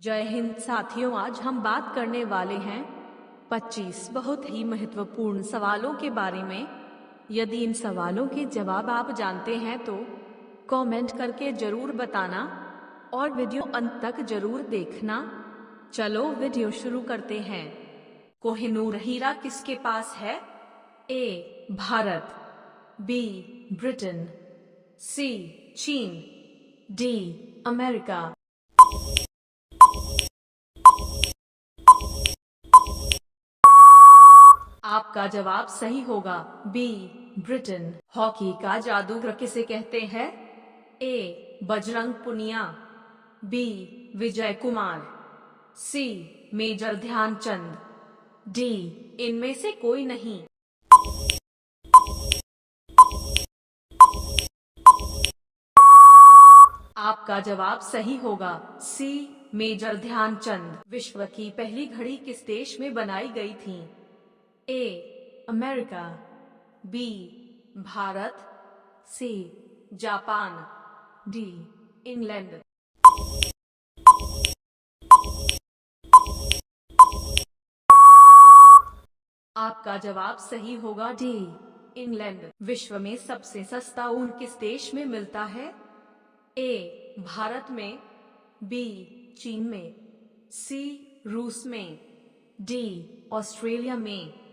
जय हिंद साथियों, आज हम बात करने वाले हैं 25 बहुत ही महत्वपूर्ण सवालों के बारे में। यदि इन सवालों के जवाब आप जानते हैं तो कमेंट करके जरूर बताना और वीडियो अंत तक जरूर देखना। चलो वीडियो शुरू करते हैं। कोहिनूर हीरा किसके पास है? ए भारत, बी ब्रिटेन, सी चीन, डी अमेरिका। आपका जवाब सही होगा, बी ब्रिटेन। हॉकी का जादूगर किसे कहते हैं? A Bajrang Punia, B Vijay Kumar, C Major Dhyan Chand, D इनमें से कोई नहीं। आपका जवाब सही होगा, सी मेजर ध्यानचंद। विश्व की पहली घड़ी किस देश में बनाई गई थी? A America, B Bharat, C Japan, D England. आपका जवाब सही होगा, डी इंग्लैंड। विश्व में सबसे सस्ता ऊन किस देश में मिलता है? ए भारत में, बी चीन में, सी रूस में, डी ऑस्ट्रेलिया में।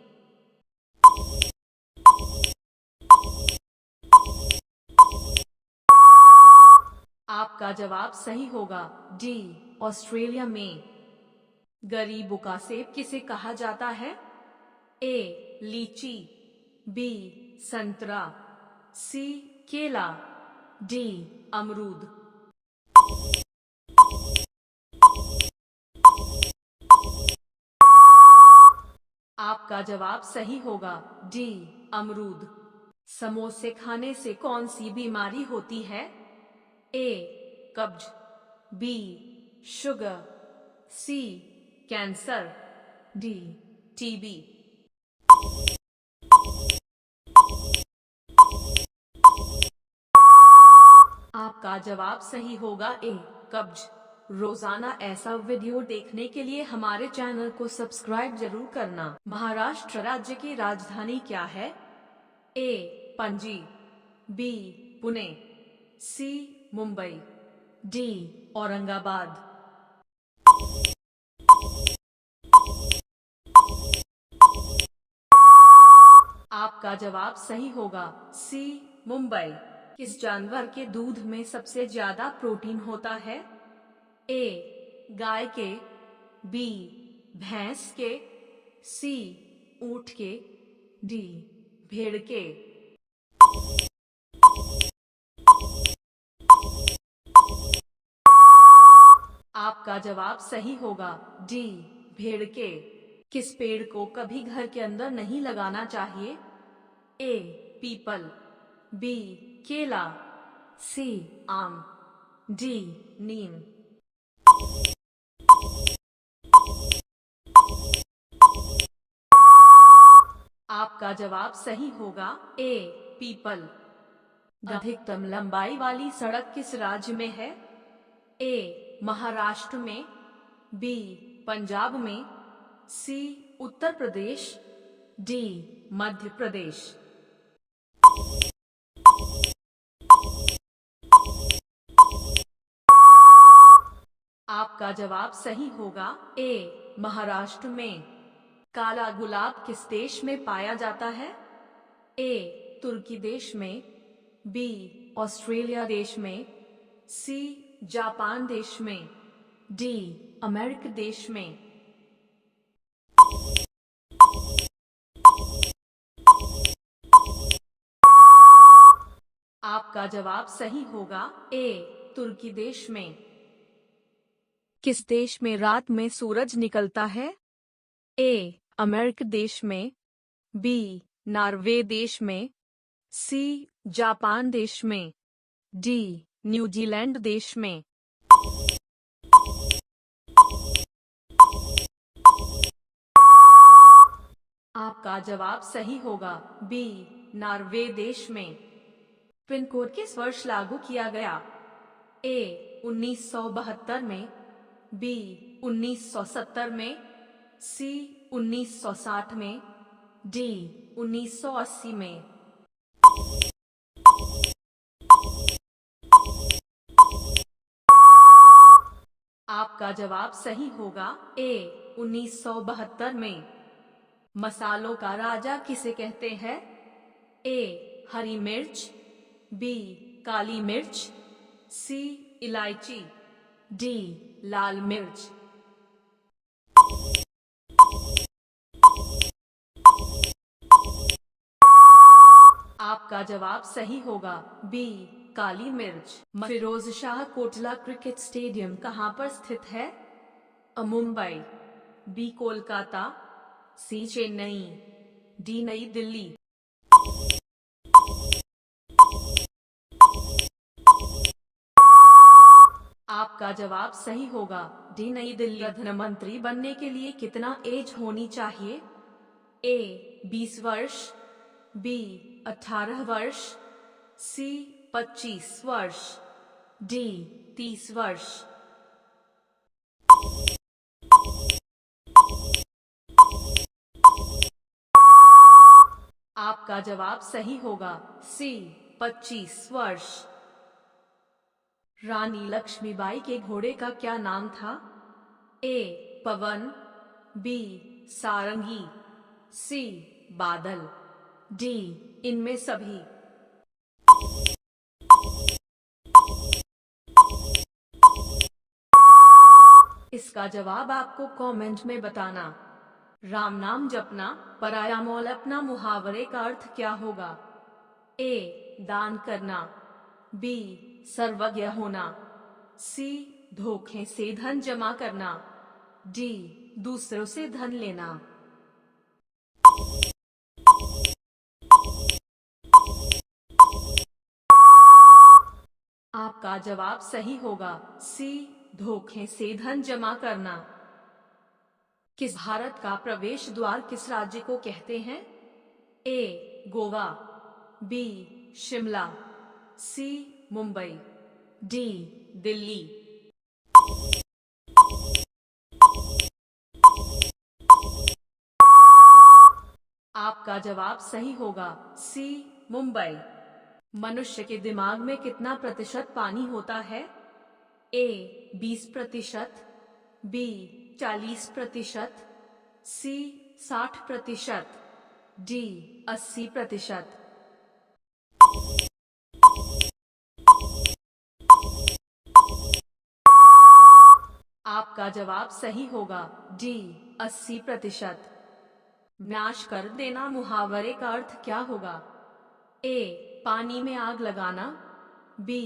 आपका जवाब सही होगा, डी ऑस्ट्रेलिया में। गरीबों का सेब किसे कहा जाता है? ए लीची, बी संतरा, सी केला, डी अमरूद। आपका जवाब सही होगा, डी अमरूद। समोसे खाने से कौन सी बीमारी होती है? ए कब्ज, बी शुगर, सी कैंसर, डी टीबी। आपका जवाब सही होगा, ए कब्ज। रोजाना ऐसा वीडियो देखने के लिए हमारे चैनल को सब्सक्राइब जरूर करना। महाराष्ट्र राज्य की राजधानी क्या है? ए पणजी, बी पुणे, सी मुंबई, डी औरंगाबाद। आपका जवाब सही होगा, सी मुंबई। किस जानवर के दूध में सबसे ज्यादा प्रोटीन होता है? ए गाय के, बी भैंस के, सी ऊंट के, डी भेड़ के। आपका जवाब सही होगा, डी भेड़ के। किस पेड़ को कभी घर के अंदर नहीं लगाना चाहिए? ए पीपल, बी केला, सी आम, डी नीम। आपका जवाब सही होगा, ए पीपल। अधिकतम लंबाई वाली सड़क किस राज्य में है? ए महाराष्ट्र में, बी पंजाब में, सी उत्तर प्रदेश, डी मध्य प्रदेश। आपका जवाब सही होगा, ए महाराष्ट्र में। काला गुलाब किस देश में पाया जाता है? ए तुर्की देश में, बी ऑस्ट्रेलिया देश में, सी जापान देश में, डी अमेरिका देश में। आपका जवाब सही होगा, ए तुर्की देश में। किस देश में रात में सूरज निकलता है? ए अमेरिका देश में, बी नॉर्वे देश में, सी जापान देश में, डी न्यूजीलैंड देश में। आपका जवाब सही होगा, बी नॉर्वे देश में। पिन कोड किस वर्ष लागू किया गया? ए 1972 में, बी 1970 में, सी 1960 में, डी 1980 में। आपका जवाब सही होगा, ए 1972 में। मसालों का राजा किसे कहते हैं? ए हरी मिर्च, बी काली मिर्च, सी इलायची, डी लाल मिर्च। आपका जवाब सही होगा, बी काली मिर्च। फिरोज शाह कोटला क्रिकेट स्टेडियम कहाँ पर स्थित है? मुंबई, बी कोलकाता, सी चेन्नई, डी नई दिल्ली। आपका जवाब सही होगा, डी नई दिल्ली। प्रधानमंत्री बनने के लिए कितना एज होनी चाहिए? ए 20 वर्ष, बी 18 वर्ष, सी 25 वर्ष, डी 30 वर्ष। आपका जवाब सही होगा, सी 25 वर्ष। रानी लक्ष्मीबाई के घोड़े का क्या नाम था? ए पवन, बी सारंगी, सी बादल, डी इनमें सभी। इसका जवाब आपको कमेंट में बताना। राम नाम जपना पराया मोल अपना मुहावरे का अर्थ क्या होगा? ए दान करना, बी सर्वज्ञ होना, सी धोखे से धन जमा करना, डी दूसरों से धन लेना। आपका जवाब सही होगा, सी धोखे से धन जमा करना। किस भारत का प्रवेश द्वार किस राज्य को कहते हैं? ए गोवा, बी शिमला, सी मुंबई, डी दिल्ली। आपका जवाब सही होगा, सी मुंबई। मनुष्य के दिमाग में कितना प्रतिशत पानी होता है? ए 20%, बी 40%, सी 60%, डी 80%। आपका जवाब सही होगा, डी 80%। नाश कर देना मुहावरे का अर्थ क्या होगा? ए पानी में आग लगाना, बी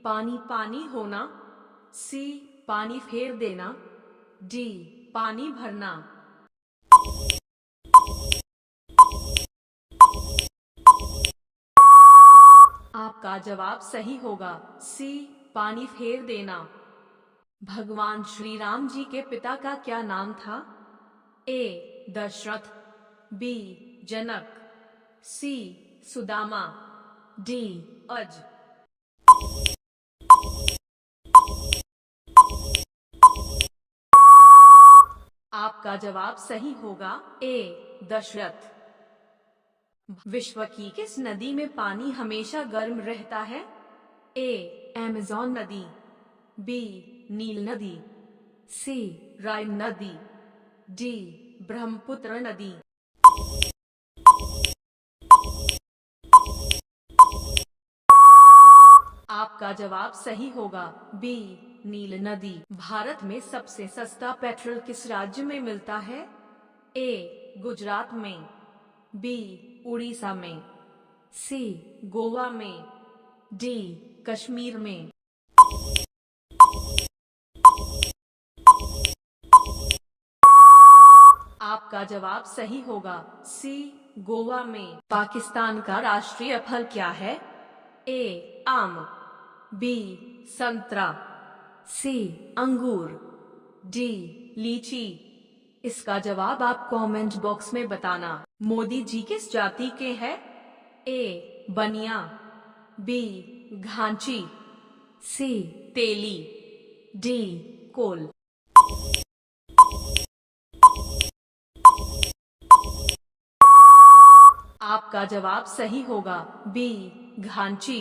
पानी पानी होना, सी पानी फेर देना, डी पानी भरना। आपका जवाब सही होगा, सी पानी फेर देना। भगवान श्री राम जी के पिता का क्या नाम था? ए दशरथ, बी जनक, सी सुदामा, डी अज। आपका जवाब सही होगा, ए दशरथ। विश्व की किस नदी में पानी हमेशा गर्म रहता है? ए अमेज़न नदी, बी नील नदी, सी राइन नदी, डी ब्रह्मपुत्र नदी। आपका जवाब सही होगा, बी नील नदी। भारत में सबसे सस्ता पेट्रोल किस राज्य में मिलता है? ए गुजरात में, बी उड़ीसा में, सी गोवा में, डी कश्मीर में। आपका जवाब सही होगा, सी गोवा में। पाकिस्तान का राष्ट्रीय फल क्या है? ए आम, बी संतरा, सी अंगूर, डी लीची। इसका जवाब आप कमेंट बॉक्स में बताना। मोदी जी किस जाति के हैं? ए बनिया, बी घांची, सी तेली, डी कोल। आपका जवाब सही होगा बी, घांची।